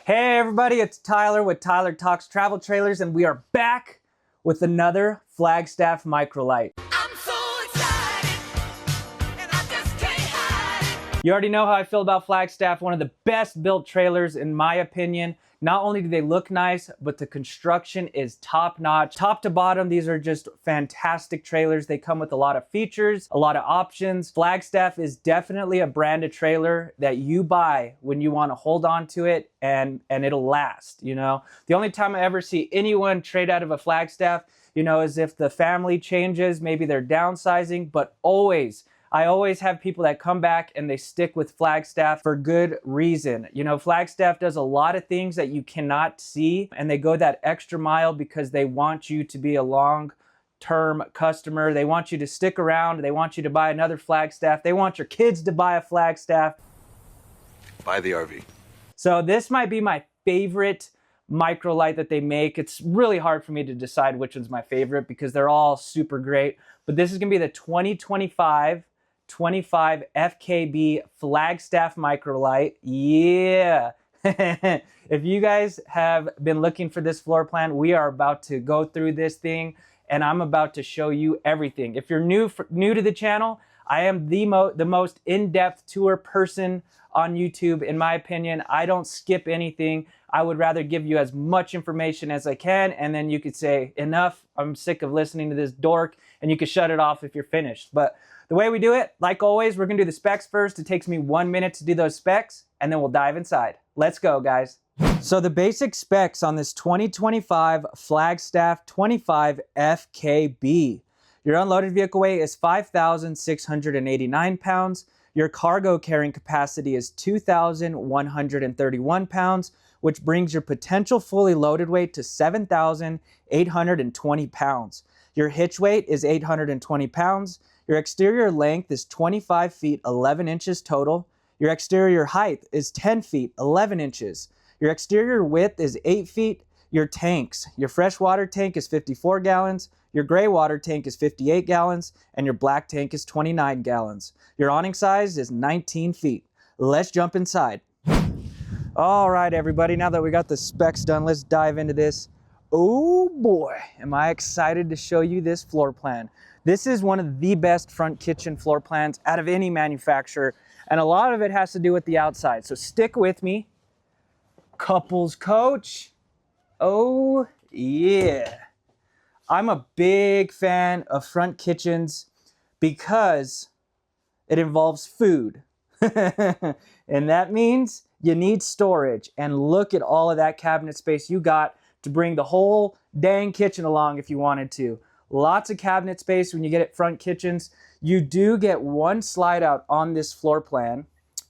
Hey everybody, it's Tyler with Tyler Talks Travel Trailers, and we are back with another Flagstaff Microlite. I'm so excited, and I just can't hide it. You already know how I feel about Flagstaff, one of the best built trailers in my opinion. Not only do they look nice, but the construction is top notch. Top to bottom, these are just fantastic trailers. They come with a lot of features, a lot of options. Flagstaff is definitely a brand of trailer that you buy when you want to hold on to it and it'll last, you know. The only time I ever see anyone trade out of a Flagstaff, you know, is if the family changes, maybe they're downsizing, but I always have people that come back and they stick with Flagstaff for good reason. You know, Flagstaff does a lot of things that you cannot see, and they go that extra mile because they want you to be a long-term customer. They want you to stick around. They want you to buy another Flagstaff. They want your kids to buy a Flagstaff. Buy the RV. So this might be my favorite Microlite that they make. It's really hard for me to decide which one's my favorite because they're all super great. But this is going to be the 2025 FKB Flagstaff Microlite. Yeah. If you guys have been looking for this floor plan, we are about to go through this thing and I'm about to show you everything. If you're new to the channel, I am the most in-depth tour person on YouTube, in my opinion. I don't skip anything. I would rather give you as much information as I can, and then you could say, enough, I'm sick of listening to this dork, and you can shut it off if you're finished. But the way we do it, like always, we're gonna do the specs first. It takes me 1 minute to do those specs, and then we'll dive inside. Let's go, guys. So the basic specs on this 2025 Flagstaff 25 FKB. Your unloaded vehicle weight is 5,689 pounds. Your cargo carrying capacity is 2,131 pounds, which brings your potential fully loaded weight to 7,820 pounds. Your hitch weight is 820 pounds. Your exterior length is 25 feet 11 inches total. Your exterior height is 10 feet 11 inches. Your exterior width is 8 feet. Your tanks, your freshwater tank is 54 gallons. Your gray water tank is 58 gallons, and your black tank is 29 gallons. Your awning size is 19 feet. Let's jump inside. All right, everybody, now that we got the specs done, let's dive into this. Oh boy, am I excited to show you this floor plan. This is one of the best front kitchen floor plans out of any manufacturer, and a lot of it has to do with the outside. So stick with me. Couples coach. Oh yeah. I'm a big fan of front kitchens because it involves food. And that means you need storage. And look at all of that cabinet space you got to bring the whole dang kitchen along if you wanted to. Lots of cabinet space when you get at front kitchens. You do get one slide out on this floor plan.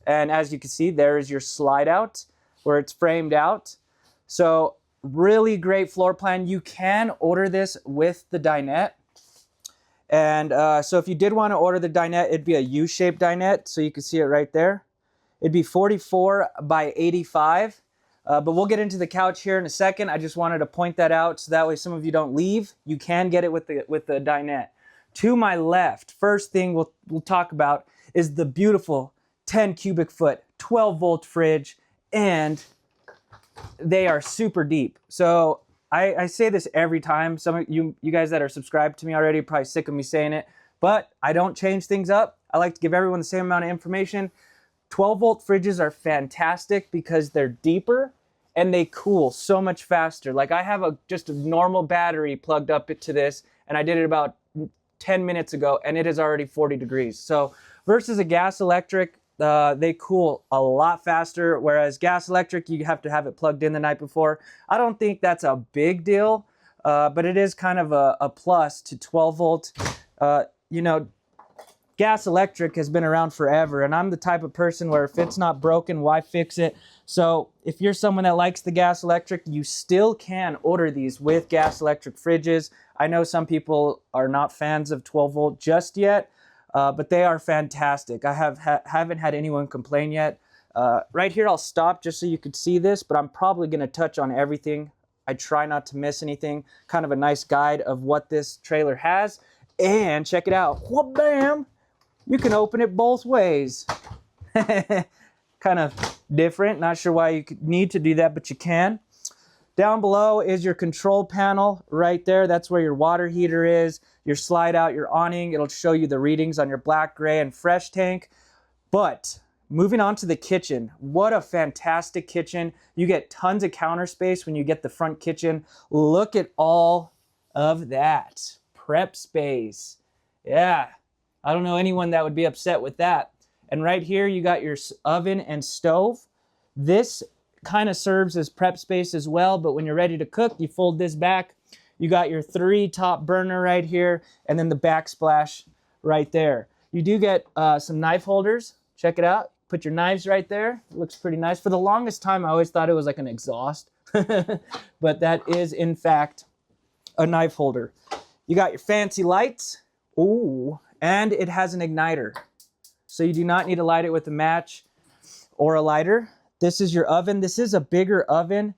And as you can see, there is your slide out where it's framed out. So really great floor plan. You can order this with the dinette. And so if you did want to order the dinette, it'd be a U-shaped dinette. So you can see it right there. It'd be 44 by 85. But we'll get into the couch here in a second. I just wanted to point that out so that way some of you don't leave. You can get it with the dinette. To my left, first thing we'll talk about is the beautiful 10 cubic foot, 12 volt fridge, and they are super deep. So I say this every time. Some of you guys that are subscribed to me already are probably sick of me saying it, but I don't change things up. I like to give everyone the same amount of information. 12 volt fridges are fantastic because they're deeper and they cool so much faster. Like I have just a normal battery plugged up to this, and I did it about 10 minutes ago and it is already 40 degrees. So versus a gas electric, they cool a lot faster, whereas gas electric, you have to have it plugged in the night before. I don't think that's a big deal, but it is kind of a plus to 12 volt. You know, gas electric has been around forever, and I'm the type of person where if it's not broken, why fix it? So if you're someone that likes the gas electric, you still can order these with gas electric fridges. I know some people are not fans of 12 volt just yet, but they are fantastic. I haven't had anyone complain yet. Right here, I'll stop just so you could see this, but I'm probably going to touch on everything. I try not to miss anything. Kind of a nice guide of what this trailer has. And check it out. Whoop, bam! You can open it both ways. kind of different. Not sure why you need to do that, but you can. Down below is your control panel right there. That's where your water heater is, your slide out, your awning. It'll show you the readings on your black, gray, and fresh tank. But moving on to the kitchen, what a fantastic kitchen. You get tons of counter space when you get the front kitchen. Look at all of that prep space. Yeah, I don't know anyone that would be upset with that. And right here, you got your oven and stove. This kind of serves as prep space as well, but when you're ready to cook, you fold this back. You got your 3 top burner right here, and then the backsplash right there. You do get some knife holders. Check it out. Put your knives right there. It looks pretty nice. For the longest time, I always thought it was like an exhaust, but that is in fact a knife holder. You got your fancy lights. Ooh, and it has an igniter. So you do not need to light it with a match or a lighter. This is your oven. This is a bigger oven,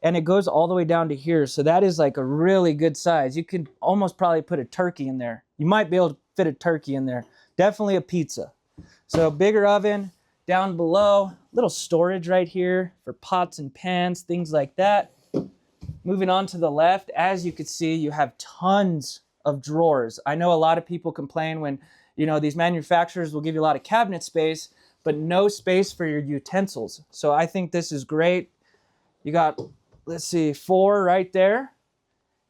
and it goes all the way down to here. So that is like a really good size. You could almost probably put a turkey in there. You might be able to fit a turkey in there. Definitely a pizza. So bigger oven. Down below, little storage right here for pots and pans, things like that. Moving on to the left, as you can see, you have tons of drawers. I know a lot of people complain when, you know, these manufacturers will give you a lot of cabinet space, but no space for your utensils. So I think this is great. You got, let's see, 4 right there.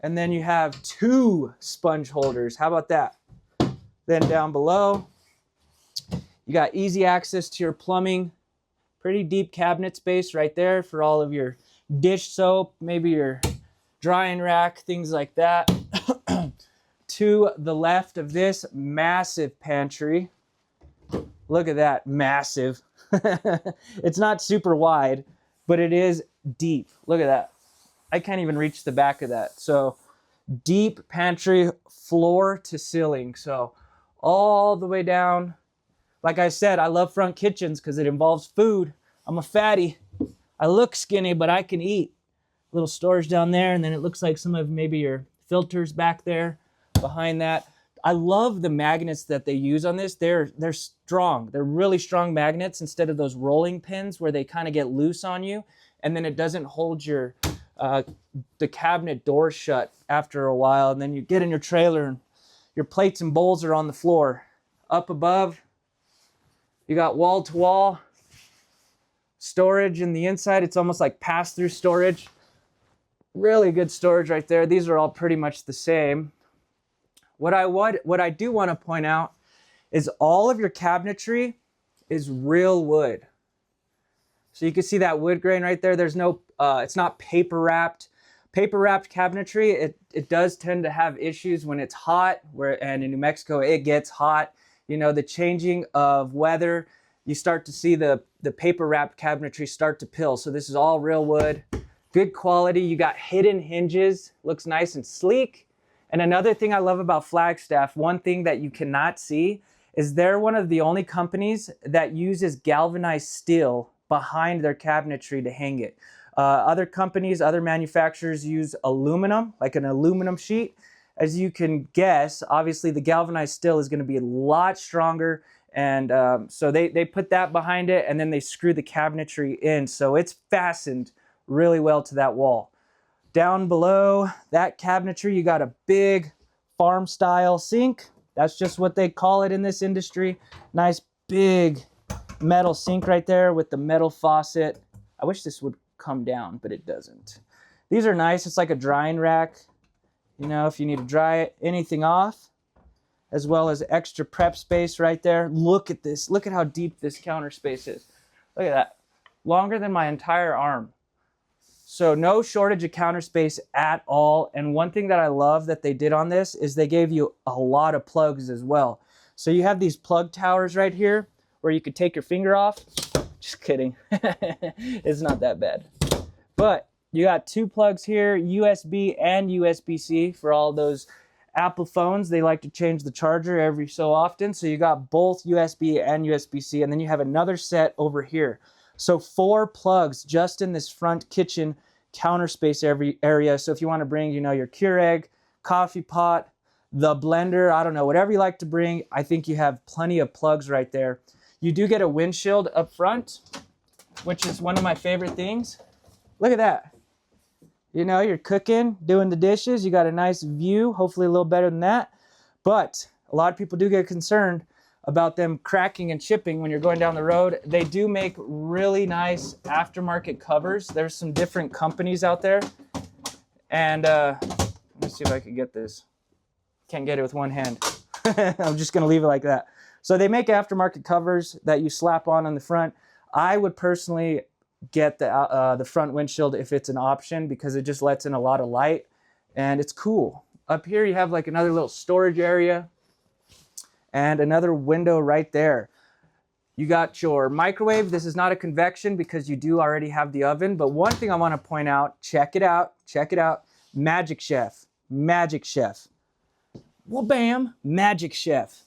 And then you have 2 sponge holders. How about that? Then down below, you got easy access to your plumbing. Pretty deep cabinet space right there for all of your dish soap, maybe your drying rack, things like that. To the left of this, massive pantry. Look at that, massive. It's not super wide, but it is deep. Look at that. I can't even reach the back of that. So deep pantry, floor to ceiling. So all the way down. Like I said, I love front kitchens because it involves food. I'm a fatty. I look skinny, but I can eat. Little storage down there, and then it looks like some of maybe your filters back there behind that. I love the magnets that they use on this. They're strong. They're really strong magnets instead of those rolling pins where they kind of get loose on you, and then it doesn't hold your the cabinet door shut after a while, and then you get in your trailer and your plates and bowls are on the floor. Up above, you got wall-to-wall storage in the inside. It's almost like pass-through storage. Really good storage right there. These are all pretty much the same. What I do want to point out is all of your cabinetry is real wood. So you can see that wood grain right there. There's no, it's not paper wrapped. Paper wrapped cabinetry, it does tend to have issues when it's hot, and in New Mexico it gets hot. You know, the changing of weather, you start to see the paper wrapped cabinetry start to pill. So this is all real wood, good quality. You got hidden hinges, looks nice and sleek. And another thing I love about Flagstaff, one thing that you cannot see, is they're one of the only companies that uses galvanized steel behind their cabinetry to hang it. Other companies, other manufacturers use aluminum, like an aluminum sheet. As you can guess, obviously the galvanized steel is going to be a lot stronger, and so they put that behind it, and then they screw the cabinetry in, so it's fastened really well to that wall. Down below that cabinetry, you got a big farm-style sink. That's just what they call it in this industry. Nice big metal sink right there with the metal faucet. I wish this would come down, but it doesn't. These are nice. It's like a drying rack, you know, if you need to dry anything off, as well as extra prep space right there. Look at this. Look at how deep this counter space is. Look at that. Longer than my entire arm. So no shortage of counter space at all. And one thing that I love that they did on this is they gave you a lot of plugs as well. So you have these plug towers right here where you could take your finger off. Just kidding. It's not that bad. But you got 2 plugs here, USB and USB-C for all those Apple phones. They like to change the charger every so often. So you got both USB and USB-C, and then you have another set over here. So 4 plugs just in this front kitchen counter space area. So if you want to bring, you know, your Keurig, coffee pot, the blender, I don't know, whatever you like to bring, I think you have plenty of plugs right there. You do get a windshield up front. which is one of my favorite things. Look at that. You know, you're cooking, doing the dishes, you got a nice view, hopefully a little better than that. But a lot of people do get concerned about them cracking and chipping when you're going down the road. They do make really nice aftermarket covers. There's some different companies out there. And let me see if I can get this. Can't get it with one hand. I'm just gonna leave it like that. So they make aftermarket covers that you slap on the front. I would personally get the front windshield if it's an option, because it just lets in a lot of light and it's cool. Up here you have like another little storage area and another window right there. You got your microwave. This is not a convection because you do already have the oven, but one thing I want to point out, check it out, Magic Chef, well, bam, Magic Chef.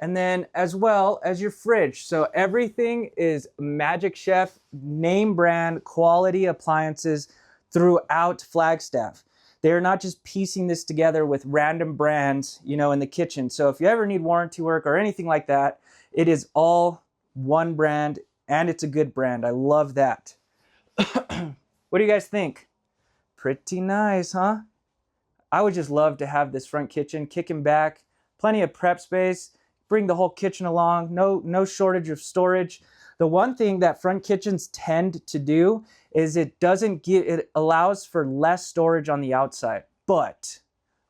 And then as well as your fridge. So everything is Magic Chef, name brand, quality appliances throughout Flagstaff. They're not just piecing this together with random brands, you know, in the kitchen. So if you ever need warranty work or anything like that, it is all one brand, and it's a good brand. I love that. What do you guys think? Pretty nice, huh? I would just love to have this front kitchen, kicking back, plenty of prep space. Bring the whole kitchen along, no shortage of storage. The one thing that front kitchens tend to do is it allows for less storage on the outside. But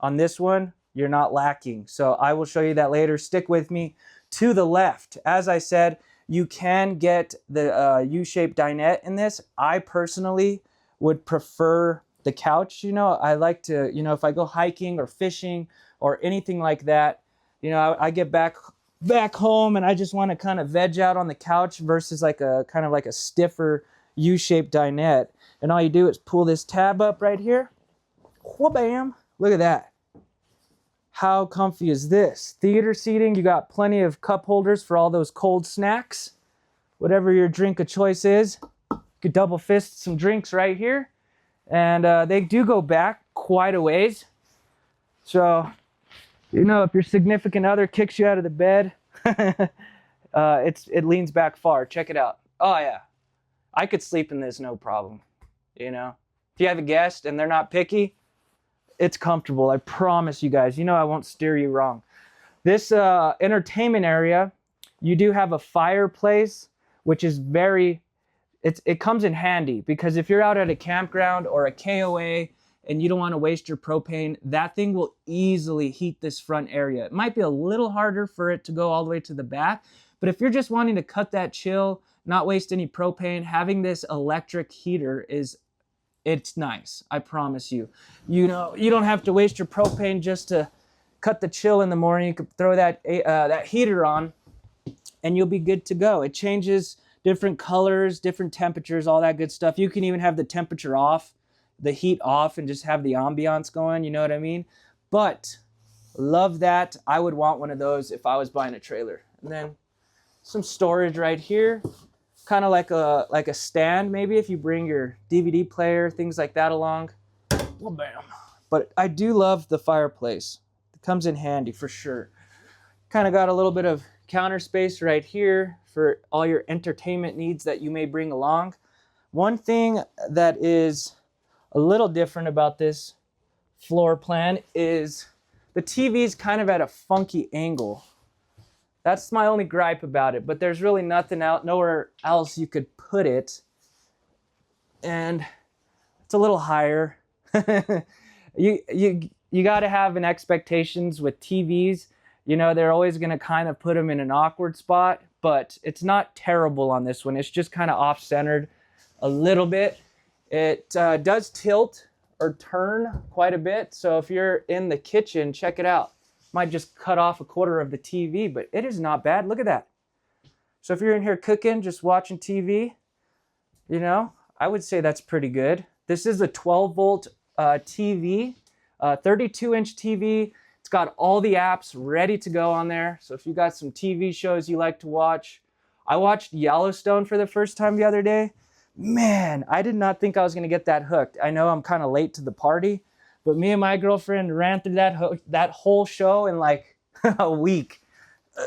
on this one, you're not lacking. So I will show you that later. Stick with me. To the left, as I said, you can get the U-shaped dinette in this. I personally would prefer the couch. You know, I like to, you know, if I go hiking or fishing or anything like that, you know, I get back home and I just want to kind of veg out on the couch versus like a kind of like a stiffer U-shaped dinette. And all you do is pull this tab up right here. Wha-bam! Look at that. How comfy is this? Theater seating. You got plenty of cup holders for all those cold snacks. Whatever your drink of choice is. You could double fist some drinks right here. And they do go back quite a ways. So, you know, if your significant other kicks you out of the bed, it leans back far. Check it out. Oh yeah, I could sleep in this no problem. You know, if you have a guest and they're not picky, it's comfortable. I promise you guys. You know, I won't steer you wrong. This entertainment area, you do have a fireplace, which is it comes in handy because if you're out at a campground or a KOA and you don't want to waste your propane, that thing will easily heat this front area. It might be a little harder for it to go all the way to the back, but if you're just wanting to cut that chill, not waste any propane, having this electric heater it's nice. I promise you. You know, you don't have to waste your propane just to cut the chill in the morning. You could throw that heater on and you'll be good to go. It changes different colors, different temperatures, all that good stuff. You can even have the temperature off, the heat off, and just have the ambiance going, you know what I mean? But love that. I would want one of those if I was buying a trailer. And then some storage right here, kind of like a stand maybe if you bring your DVD player, things like that along. Well, bam. But I do love the fireplace. It comes in handy for sure. Kind of got a little bit of counter space right here for all your entertainment needs that you may bring along. One thing that is a little different about this floor plan is the TV is kind of at a funky angle. That's my only gripe about it, but there's really nowhere else you could put it. And it's a little higher. You got to have an expectations with TVs. You know, they're always going to kind of put them in an awkward spot, but it's not terrible on this one. It's just kind of off-centered a little bit. It does tilt or turn quite a bit. So if you're in the kitchen, check it out. Might just cut off a quarter of the TV, but it is not bad. Look at that. So if you're in here cooking, just watching TV, you know, I would say that's pretty good. This is a 12-volt TV, 32-inch TV. It's got all the apps ready to go on there. So if you got some TV shows you like to watch, I watched Yellowstone for the first time the other day. Man, I did not think I was going to get that hooked. I know I'm kind of late to the party, but me and my girlfriend ran through that whole show in like a week.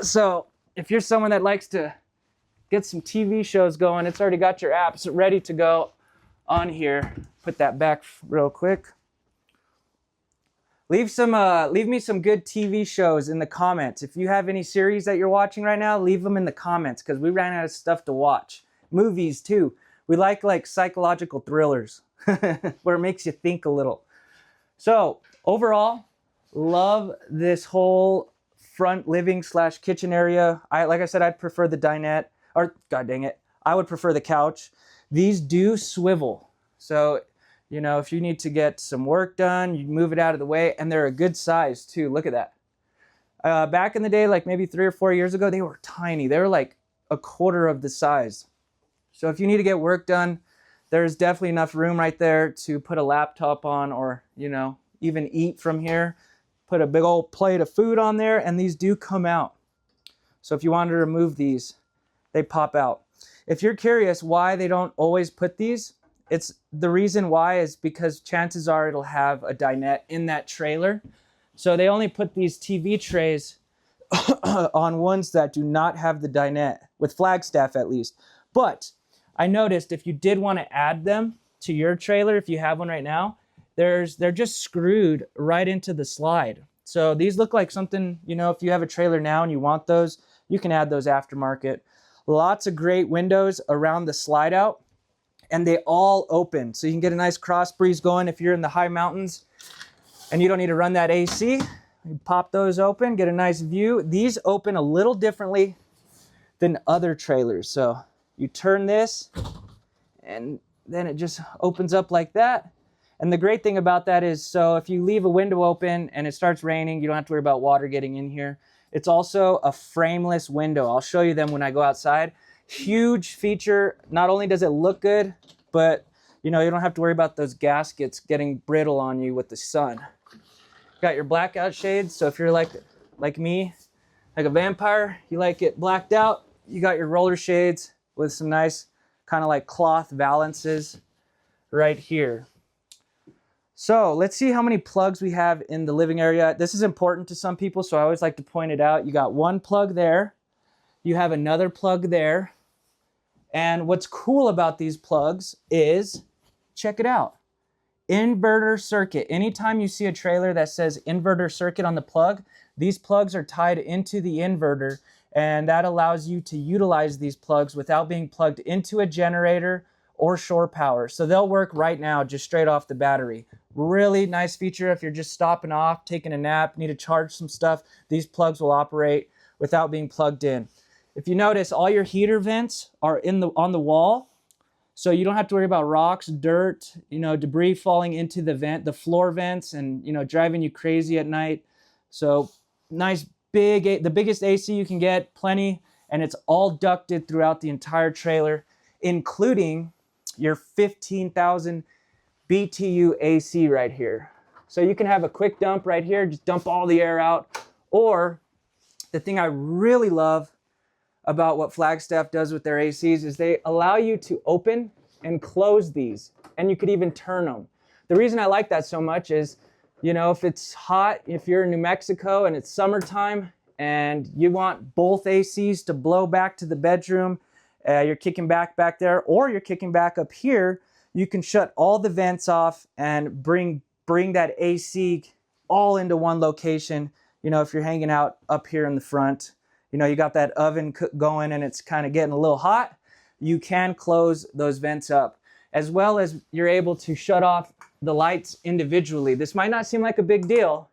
So if you're someone that likes to get some TV shows going. It's already got your apps ready to go on here. Put that back real quick. Leave me some good TV shows in the comments. If you have any series that you're watching right now, leave them in the comments because we ran out of stuff to watch. Movies too. We like psychological thrillers where it makes you think a little. So overall, love this whole front living / kitchen area. Like I said, I'd prefer the dinette, or god dang it, I would prefer the couch. These do swivel. So, you know, if you need to get some work done, you move it out of the way, and they're a good size too. Look at that. Back in the day, like maybe 3 or 4 years ago, they were tiny. They were like a quarter of the size. So if you need to get work done, there's definitely enough room right there to put a laptop on, or, you know, even eat from here. Put a big old plate of food on there, and these do come out. So if you wanted to remove these, they pop out. If you're curious why they don't always put these, it's the reason why is because chances are it'll have a dinette in that trailer. So they only put these TV trays on ones that do not have the dinette, with Flagstaff at least. But I noticed if you did want to add them to your trailer, if you have one right now, they're just screwed right into the slide. So these look like something, you know, if you have a trailer now and you want those, you can add those aftermarket. Lots of great windows around the slide out, and they all open. So you can get a nice cross breeze going if you're in the high mountains and you don't need to run that AC. You pop those open, get a nice view. These open a little differently than other trailers. So you turn this and then it just opens up like that. And the great thing about that is, so if you leave a window open and it starts raining, you don't have to worry about water getting in here. It's also a frameless window. I'll show you them when I go outside. Huge feature. Not only does it look good, but you know, you don't have to worry about those gaskets getting brittle on you with the sun. Got your blackout shades. So if you're like me, like a vampire, you like it blacked out, you got your roller shades with some nice kind of like cloth valances right here. So let's see how many plugs we have in the living area. This is important to some people, so I always like to point it out. You got one plug there. You have another plug there. And what's cool about these plugs is, check it out. Inverter circuit. Anytime you see a trailer that says inverter circuit on the plug, these plugs are tied into the inverter, and that allows you to utilize these plugs without being plugged into a generator or shore power. So they'll work right now, just straight off the battery. Really nice feature if you're just stopping off, taking a nap, need to charge some stuff. These plugs will operate without being plugged in. If you notice, all your heater vents are on the wall, so you don't have to worry about rocks, dirt, you know, debris falling into the floor vents, and you know, driving you crazy at night. So nice big, the biggest AC you can get, plenty, and it's all ducted throughout the entire trailer, including your 15,000 BTU AC right here. So you can have a quick dump right here, just dump all the air out. Or the thing I really love about what Flagstaff does with their ACs is they allow you to open and close these, and you could even turn them. The reason I like that so much is, you know, if it's hot, if you're in New Mexico and it's summertime and you want both ACs to blow back to the bedroom, you're kicking back there, or you're kicking back up here, you can shut all the vents off and bring that AC all into one location. You know, if you're hanging out up here in the front, you know, you got that oven going and it's kind of getting a little hot, you can close those vents up, as well as you're able to shut off the lights individually. This might not seem like a big deal,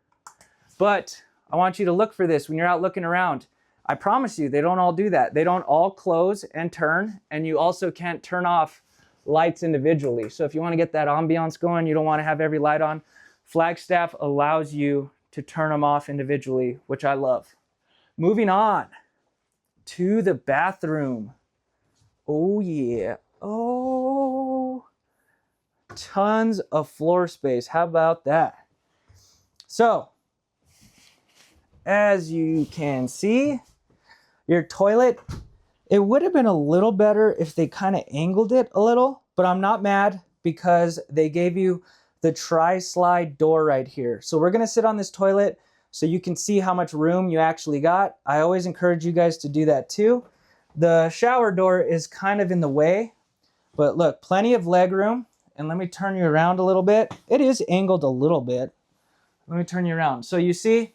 but I want you to look for this when you're out looking around. I promise you, they don't all do that. They don't all close and turn, and you also can't turn off lights individually. So if you want to get that ambiance going, you don't want to have every light on, Flagstaff allows you to turn them off individually, which I love. Moving on to the bathroom. Oh yeah. Oh, tons of floor space. How about that? So, as you can see, your toilet, it would have been a little better if they kind of angled it a little, but I'm not mad because they gave you the tri-slide door right here. So we're gonna sit on this toilet so you can see how much room you actually got. I always encourage you guys to do that too. The shower door is kind of in the way, but look, plenty of leg room. And let me turn you around a little bit. It is angled a little bit. Let me turn you around. So you see,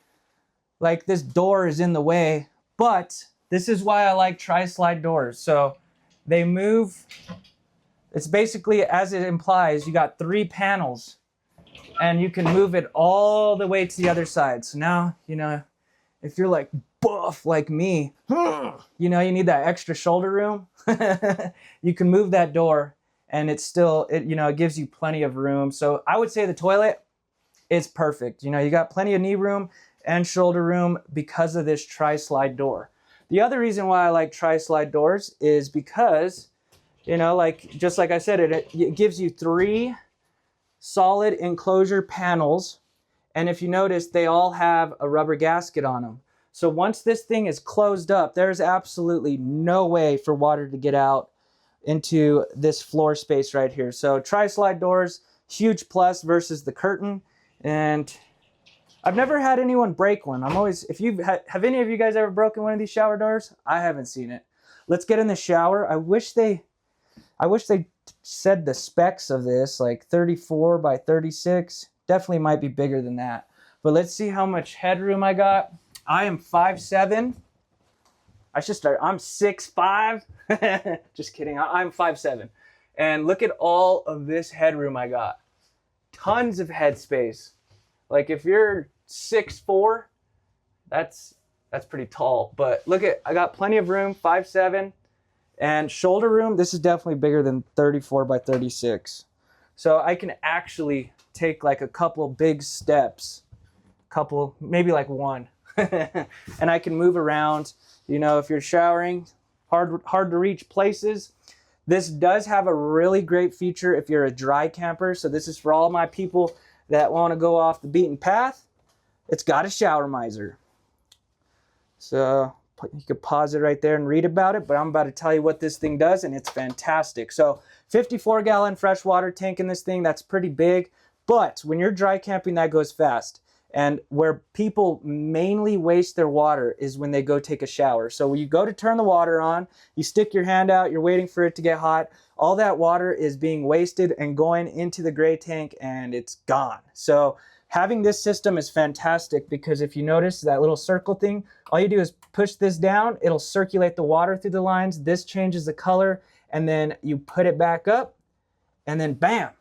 like this door is in the way, but this is why I like tri-slide doors. So they move, it's basically, as it implies, you got 3 panels and you can move it all the way to the other side. So now, you know, if you're like buff like me, you know, you need that extra shoulder room, you can move that door and it's still, you know, it gives you plenty of room. So I would say the toilet is perfect. You know, you got plenty of knee room and shoulder room because of this tri-slide door. The other reason why I like tri-slide doors is because, you know, like, just like I said, it gives you 3 solid enclosure panels. And if you notice, they all have a rubber gasket on them. So once this thing is closed up, there's absolutely no way for water to get out into this floor space right here. So tri-slide doors, huge plus versus the curtain. And I've never had anyone break one. I'm always, if you have any of you guys ever broken one of these shower doors? I haven't seen it. Let's get in the shower. I wish they said the specs of this, like 34 by 36. Definitely might be bigger than that. But let's see how much headroom I got. I am 5'7". I should start. I'm 6'5". Just kidding. I'm 5'7". And look at all of this headroom I got. Tons of headspace. Like if you're 6'4", that's pretty tall. But look at, I got plenty of room, 5'7". And shoulder room, this is definitely bigger than 34 by 36. So I can actually take like a couple big steps, maybe like 1. And I can move around. You know, if you're showering, hard to reach places. This does have a really great feature if you're a dry camper. So this is for all my people that want to go off the beaten path. It's got a shower miser. So you could pause it right there and read about it, but I'm about to tell you what this thing does, and it's fantastic. So 54-gallon freshwater tank in this thing, that's pretty big. But when you're dry camping, that goes fast. And where people mainly waste their water is when they go take a shower. So when you go to turn the water on, you stick your hand out, you're waiting for it to get hot. All that water is being wasted and going into the gray tank, and it's gone. So having this system is fantastic because if you notice that little circle thing, all you do is push this down, it'll circulate the water through the lines. This changes the color, and then you put it back up, and then bam.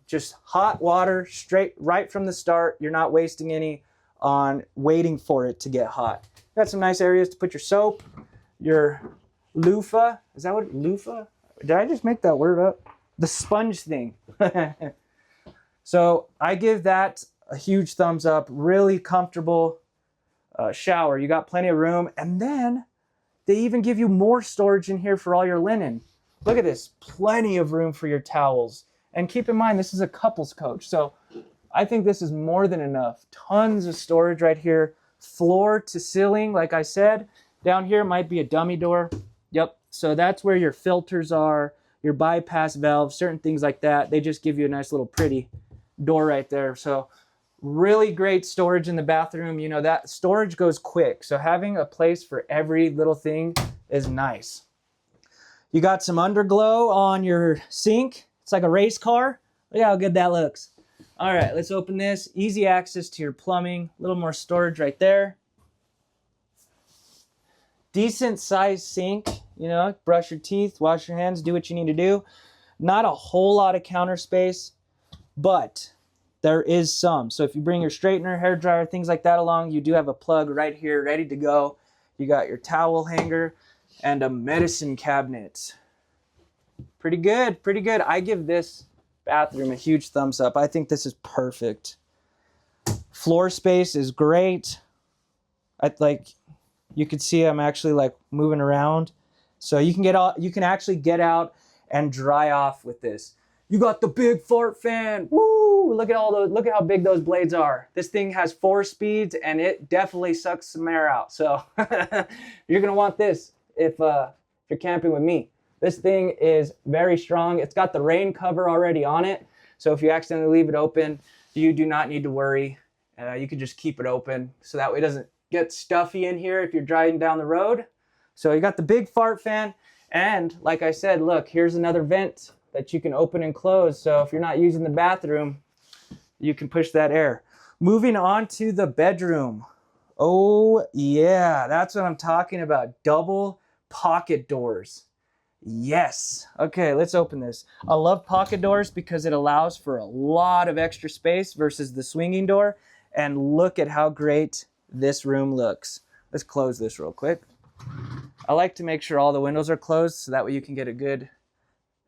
Just hot water straight right from the start. You're not wasting any on waiting for it to get hot. Got some nice areas to put your soap, your loofah. Is that what, loofah? Did I just make that word up? The sponge thing. So I give that a huge thumbs up. Really comfortable shower. You got plenty of room. And then they even give you more storage in here for all your linen. Look at this. Plenty of room for your towels. And keep in mind, this is a couples coach. So I think this is more than enough. Tons of storage right here. Floor to ceiling, like I said. Down here might be a dummy door. Yep. So that's where your filters are, your bypass valves, certain things like that. They just give you a nice little pretty door right there. So really great storage in the bathroom. You know, that storage goes quick. So having a place for every little thing is nice. You got some underglow on your sink. It's like a race car. Look how good that looks. All right, let's open this. Easy access to your plumbing. A little more storage right there. Decent sized sink. You know, brush your teeth, wash your hands, do what you need to do. Not a whole lot of counter space, but there is some. So if you bring your straightener, hair dryer, things like that along, you do have a plug right here ready to go. You got your towel hanger and a medicine cabinet. Pretty good, pretty good. I give this bathroom a huge thumbs up. I think this is perfect. Floor space is great. You can see I'm actually like moving around. So you can actually get out and dry off with this. You got the big fart fan. Woo! Look at how big those blades are. This thing has 4 speeds and it definitely sucks some air out. So you're gonna want this if you're camping with me. This thing is very strong. It's got the rain cover already on it. So if you accidentally leave it open, you do not need to worry. You can just keep it open so that way it doesn't get stuffy in here if you're driving down the road. So you got the big fart fan, and like I said, look, here's another vent that you can open and close. So if you're not using the bathroom, you can push that air. Moving on to the bedroom. Oh yeah, that's what I'm talking about. Double pocket doors. Yes. Okay, let's open this. I love pocket doors because it allows for a lot of extra space versus the swinging door. And look at how great this room looks. Let's close this real quick. I like to make sure all the windows are closed so that way you can get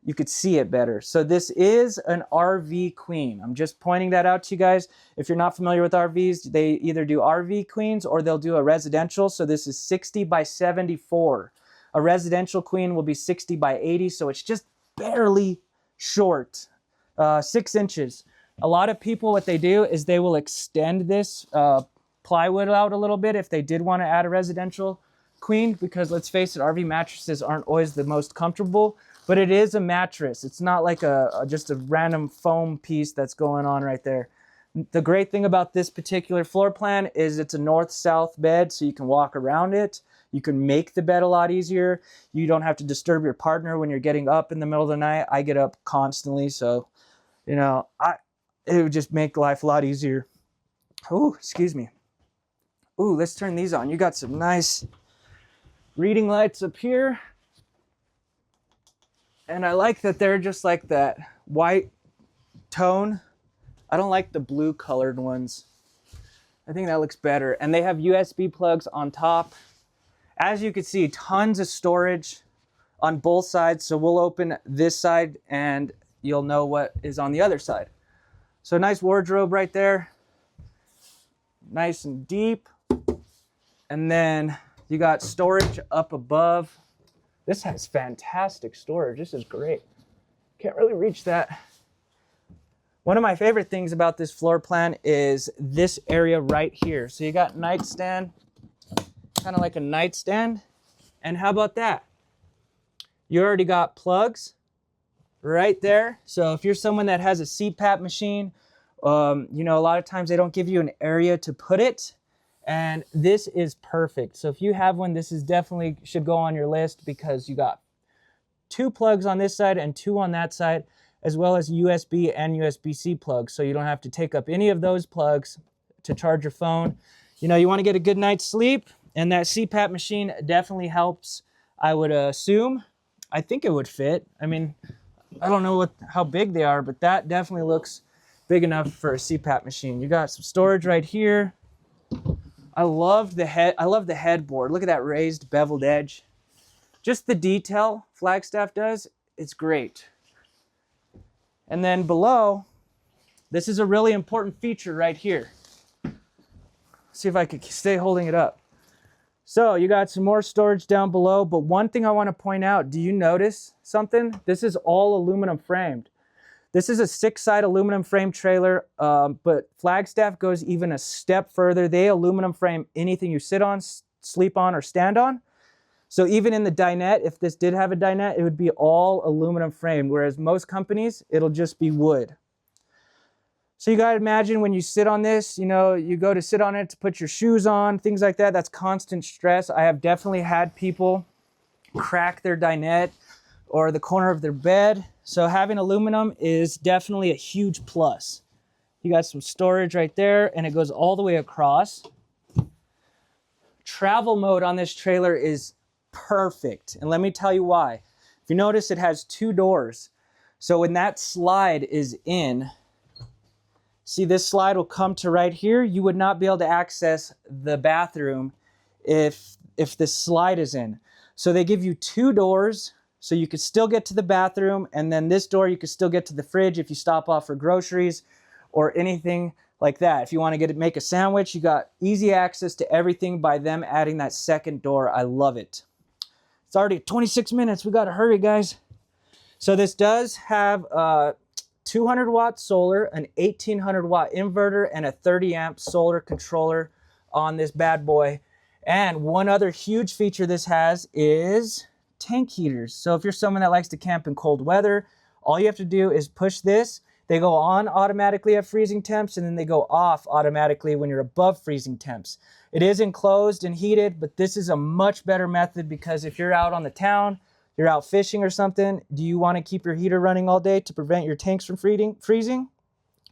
you could see it better. So this is an RV queen. I'm just pointing that out to you guys. If you're not familiar with RVs, they either do RV queens or they'll do a residential. So this is 60 by 74. A residential queen will be 60 by 80, so it's just barely short, 6 inches. A lot of people, what they do is they will extend this plywood out a little bit if they did want to add a residential queen, because let's face it, RV mattresses aren't always the most comfortable, but it is a mattress. It's not like just a random foam piece that's going on right there. The great thing about this particular floor plan is it's a north-south bed, so you can walk around it. You can make the bed a lot easier. You don't have to disturb your partner when you're getting up in the middle of the night. I get up constantly, so, you know, it would just make life a lot easier. Oh, excuse me. Ooh, let's turn these on. You got some nice reading lights up here. And I like that they're just like that white tone. I don't like the blue colored ones. I think that looks better. And they have USB plugs on top. As you can see, tons of storage on both sides. So we'll open this side and you'll know what is on the other side. So nice wardrobe right there. Nice and deep. And then you got storage up above. This has fantastic storage. This is great. Can't really reach that. One of my favorite things about this floor plan is this area right here. So you got nightstand, kind of like a nightstand. And how about that? You already got plugs right there. So if you're someone that has a CPAP machine, you know, a lot of times they don't give you an area to put it. And this is perfect. So if you have one, this is definitely should go on your list because you got 2 plugs on this side and 2 on that side, as well as USB and USB-C plugs. So you don't have to take up any of those plugs to charge your phone. You know, you want to get a good night's sleep, and that CPAP machine definitely helps, I would assume. I think it would fit. I mean, I don't know how big they are, but that definitely looks big enough for a CPAP machine. You got some storage right here. I love the headboard. Look at that raised beveled edge. Just the detail Flagstaff does, it's great. And then below, this is a really important feature right here. See if I could stay holding it up. So you got some more storage down below, but one thing I want to point out, do you notice something? This is all aluminum framed. This is a 6-side aluminum frame trailer, but Flagstaff goes even a step further. They aluminum frame anything you sit on, sleep on, or stand on. So even in the dinette, if this did have a dinette, it would be all aluminum framed, whereas most companies, it'll just be wood. So you gotta imagine when you sit on this, you know, you go to sit on it to put your shoes on, things like that. That's constant stress. I have definitely had people crack their dinette or the corner of their bed. So having aluminum is definitely a huge plus. You got some storage right there, and it goes all the way across. Travel mode on this trailer is perfect, and let me tell you why. If you notice, it has 2 doors. So when that slide is in, see, this slide will come to right here. You would not be able to access the bathroom if this slide is in. So they give you 2 doors, so you could still get to the bathroom, and then this door you could still get to the fridge if you stop off for groceries or anything like that. If you want to make a sandwich, you got easy access to everything by them adding that second door. I love it. It's already 26 minutes. We got to hurry, guys. So this does have 200 watt solar, an 1800 watt inverter, and a 30 amp solar controller on this bad boy. And one other huge feature this has is tank heaters. So if you're someone that likes to camp in cold weather, all you have to do is push this. They go on automatically at freezing temps, and then they go off automatically when you're above freezing temps. It is enclosed and heated, but this is a much better method because if you're out on the town, you're out fishing or something, do you want to keep your heater running all day to prevent your tanks from freezing?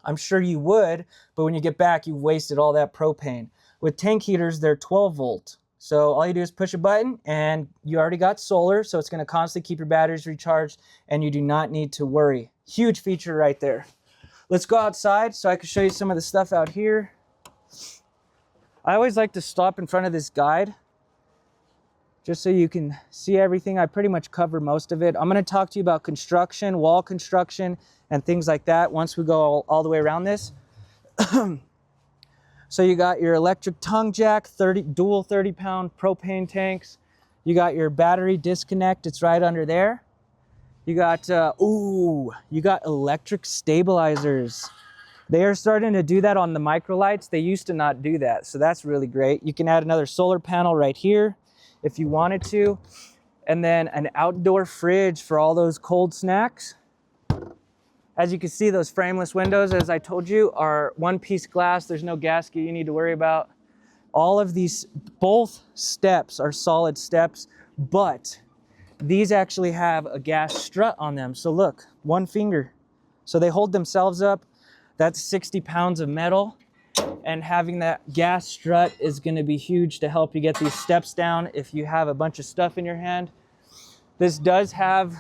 I'm sure you would, but when you get back, you've wasted all that propane. With tank heaters, they're 12 volt. So all you do is push a button and you already got solar, so it's going to constantly keep your batteries recharged and you do not need to worry. Huge feature right there. Let's go outside so I can show you some of the stuff out here. I always like to stop in front of this guide just so you can see everything. I pretty much cover most of it. I'm going to talk to you about construction, wall construction, and things like that once we go all the way around this. So you got your electric tongue jack, dual 30-pound propane tanks. You got your battery disconnect, it's right under there. You got, you got electric stabilizers. They are starting to do that on the Microlites. They used to not do that, so that's really great. You can add another solar panel right here if you wanted to. And then an outdoor fridge for all those cold snacks. As you can see, those frameless windows, as I told you, are one-piece glass. There's no gasket you need to worry about. All of these, both steps are solid steps, but these actually have a gas strut on them. So look, one finger. So they hold themselves up. That's 60 pounds of metal. And having that gas strut is gonna be huge to help you get these steps down if you have a bunch of stuff in your hand. This does have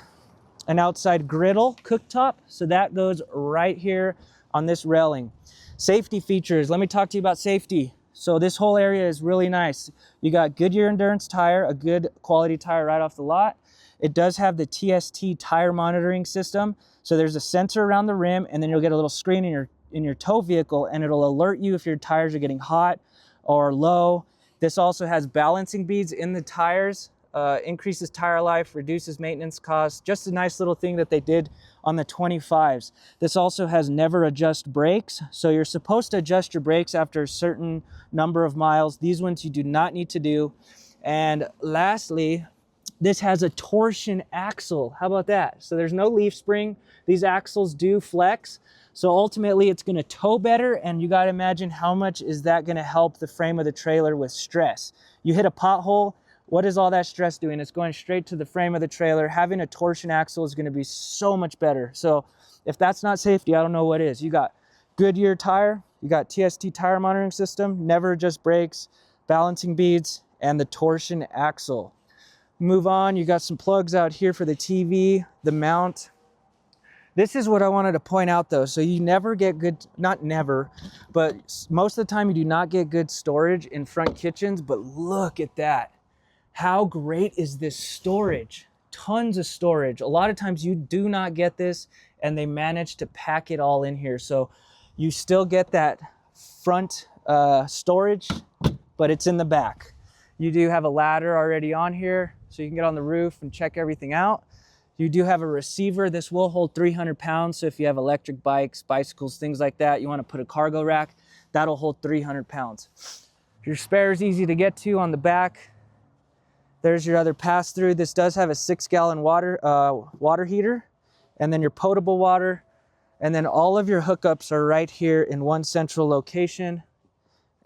an outside griddle cooktop, so that goes right here on this railing. Safety features, let me talk to you about safety. So this whole area is really nice. You got Goodyear Endurance tire, a good quality tire right off the lot. It does have the TST tire monitoring system. So there's a sensor around the rim, and then you'll get a little screen in your tow vehicle, and it'll alert you if your tires are getting hot or low. This also has balancing beads in the tires. Increases tire life, reduces maintenance costs. Just a nice little thing that they did on the 25s. This also has never adjust brakes. So you're supposed to adjust your brakes after a certain number of miles. These ones you do not need to do. And lastly, this has a torsion axle. How about that? So there's no leaf spring. These axles do flex. So ultimately it's gonna tow better, and you gotta imagine how much is that gonna help the frame of the trailer with stress. You hit a pothole, what is all that stress doing? It's going straight to the frame of the trailer. Having a torsion axle is gonna be so much better. So if that's not safety, I don't know what is. You got Goodyear tire, you got TST tire monitoring system, never adjust brakes, balancing beads, and the torsion axle. Move on, you got some plugs out here for the TV, the mount. This is what I wanted to point out though. So you never get good, not never, but most of the time you do not get good storage in front kitchens, but look at that. How great is this storage? Tons of storage. A lot of times you do not get this, and they manage to pack it all in here. So you still get that front storage, but it's in the back. You do have a ladder already on here, so you can get on the roof and check everything out. You do have a receiver. This will hold 300 pounds. So if you have electric bikes, bicycles, things like that, you want to put a cargo rack, that'll hold 300 pounds. Your spare is easy to get to on the back. There's your other pass-through. This does have a 6-gallon water heater, and then your potable water, and then all of your hookups are right here in one central location.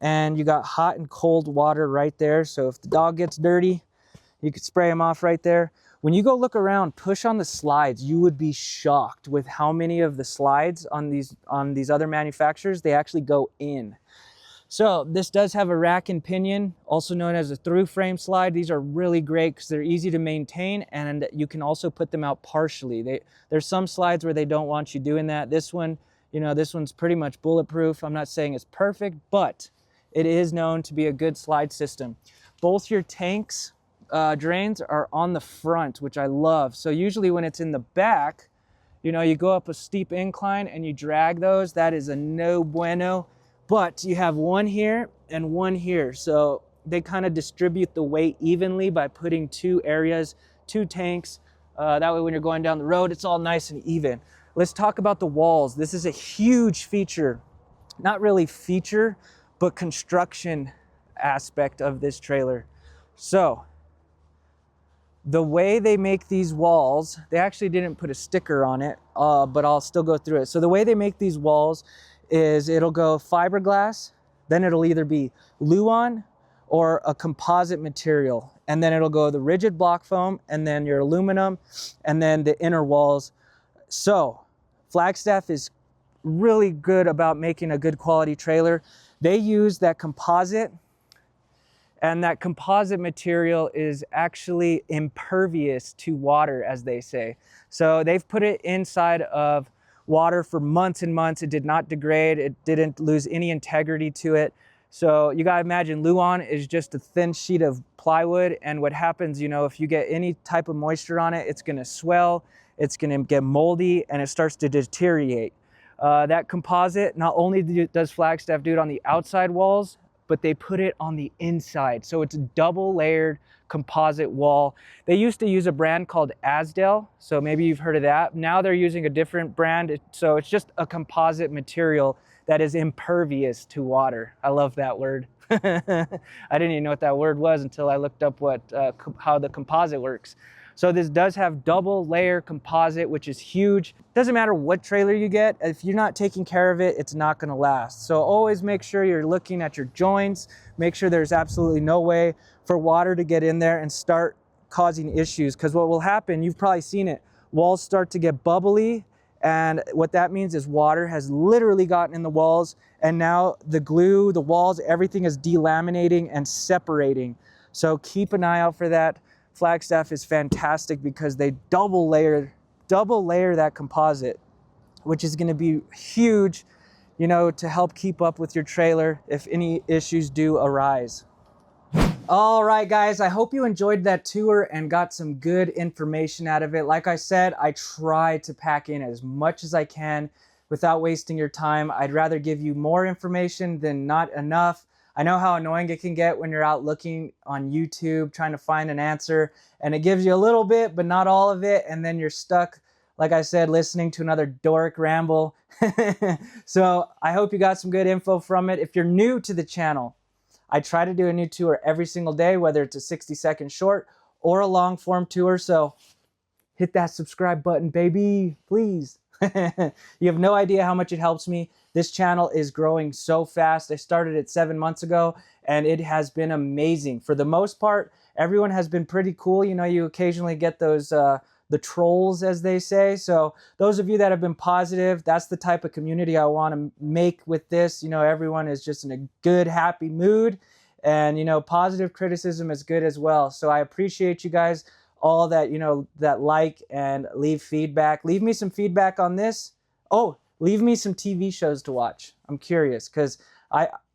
And you got hot and cold water right there. So if the dog gets dirty, you could spray them off right there. When you go look around, push on the slides. You would be shocked with how many of the slides on these other manufacturers, they actually go in. So this does have a rack and pinion, also known as a through frame slide. These are really great because they're easy to maintain, and you can also put them out partially. There's some slides where they don't want you doing that. This one, this one's pretty much bulletproof. I'm not saying it's perfect, but it is known to be a good slide system. Both your tanks drains are on the front, which I love. So usually when it's in the back, you go up a steep incline and you drag those. That is a no bueno. But you have one here and one here. So they kind of distribute the weight evenly by putting two areas, two tanks. That way when you're going down the road, it's all nice and even. Let's talk about the walls. This is a huge feature. Not really feature, but construction aspect of this trailer. So The way they make these walls, they actually didn't put a sticker on it, but I'll still go through it. So the way they make these walls is it'll go fiberglass, then it'll either be Luan or a composite material, and then it'll go the rigid block foam, and then your aluminum, and then the inner walls. So Flagstaff is really good about making a good quality trailer. They use that composite, and that composite material is actually impervious to water, as they say. So they've put it inside of water for months and months. It did not degrade. It didn't lose any integrity to it. So you gotta imagine Luan is just a thin sheet of plywood, and what happens, you know, if you get any type of moisture on it, it's gonna swell, it's gonna get moldy, and it starts to deteriorate. That composite, not only does Flagstaff do it on the outside walls, but they put it on the inside. So it's a double layered composite wall. They used to use a brand called Asdel, so maybe you've heard of that. Now they're using a different brand, so it's just a composite material that is impervious to water. I love that word. I didn't even know what that word was until I looked up how the composite works. So this does have double layer composite, which is huge. Doesn't matter what trailer you get, if you're not taking care of it, it's not gonna last. So always make sure you're looking at your joints, make sure there's absolutely no way for water to get in there and start causing issues. Because what will happen, you've probably seen it, walls start to get bubbly, and what that means is water has literally gotten in the walls, and now the glue, the walls, everything is delaminating and separating. So keep an eye out for that. Flagstaff is fantastic because they double layer that composite, which is going to be huge, you know, to help keep up with your trailer if any issues do arise. All right, guys, I hope you enjoyed that tour and got some good information out of it. Like I said, I try to pack in as much as I can without wasting your time. I'd rather give you more information than not enough. I know how annoying it can get when you're out looking on YouTube trying to find an answer, and it gives you a little bit but not all of it, and then you're stuck, like I said, listening to another dork ramble. So I hope you got some good info from it. If you're new to the channel, I try to do a new tour every single day, whether it's a 60-second short or a long form tour, so hit that subscribe button, baby, please. You have no idea how much it helps me. This channel is growing so fast. I started it 7 months ago, and it has been amazing. For the most part, everyone has been pretty cool. You know, you occasionally get those the trolls, as they say. So those of you that have been positive, that's the type of community I want to make with this. You know, everyone is just in a good, happy mood, and you know, positive criticism is good as well. So I appreciate you guys all that, you know, that like and leave feedback. Leave me some feedback on this. Oh, leave me some TV shows to watch. I'm curious because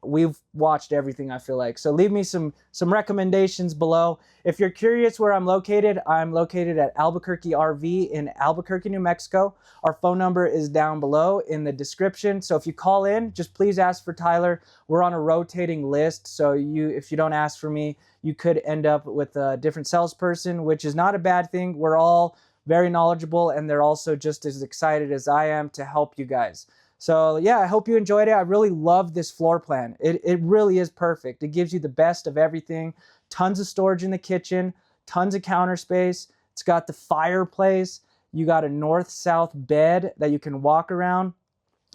we've watched everything, I feel like. So leave me some recommendations below. If you're curious where I'm located at Albuquerque RV in Albuquerque, New Mexico. Our phone number is down below in the description. So if you call in, just please ask for Tyler. We're on a rotating list. So if you don't ask for me, you could end up with a different salesperson, which is not a bad thing. We're all very knowledgeable, and they're also just as excited as I am to help you guys. So yeah, I hope you enjoyed it. I really love this floor plan. It really is perfect. It gives you the best of everything. Tons of storage in the kitchen, tons of counter space. It's got the fireplace. You got a north-south bed that you can walk around.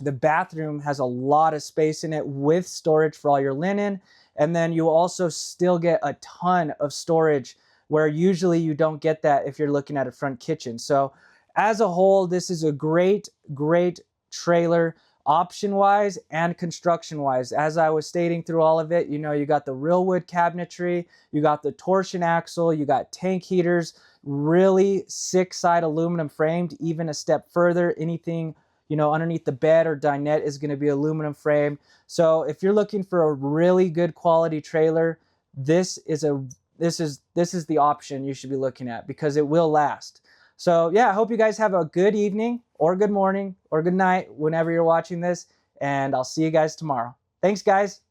The bathroom has a lot of space in it with storage for all your linen. And then you also still get a ton of storage where usually you don't get that if you're looking at a front kitchen. So as a whole, this is a great, great trailer, option-wise and construction-wise. As I was stating through all of it, you know, you got the real wood cabinetry, you got the torsion axle, you got tank heaters, really six-side aluminum framed, even a step further. Anything, you know, underneath the bed or dinette is going to be aluminum frame. So if you're looking for a really good quality trailer, this is the option you should be looking at because it will last. So yeah, I hope you guys have a good evening or good morning or good night whenever you're watching this, and I'll see you guys tomorrow. Thanks, guys.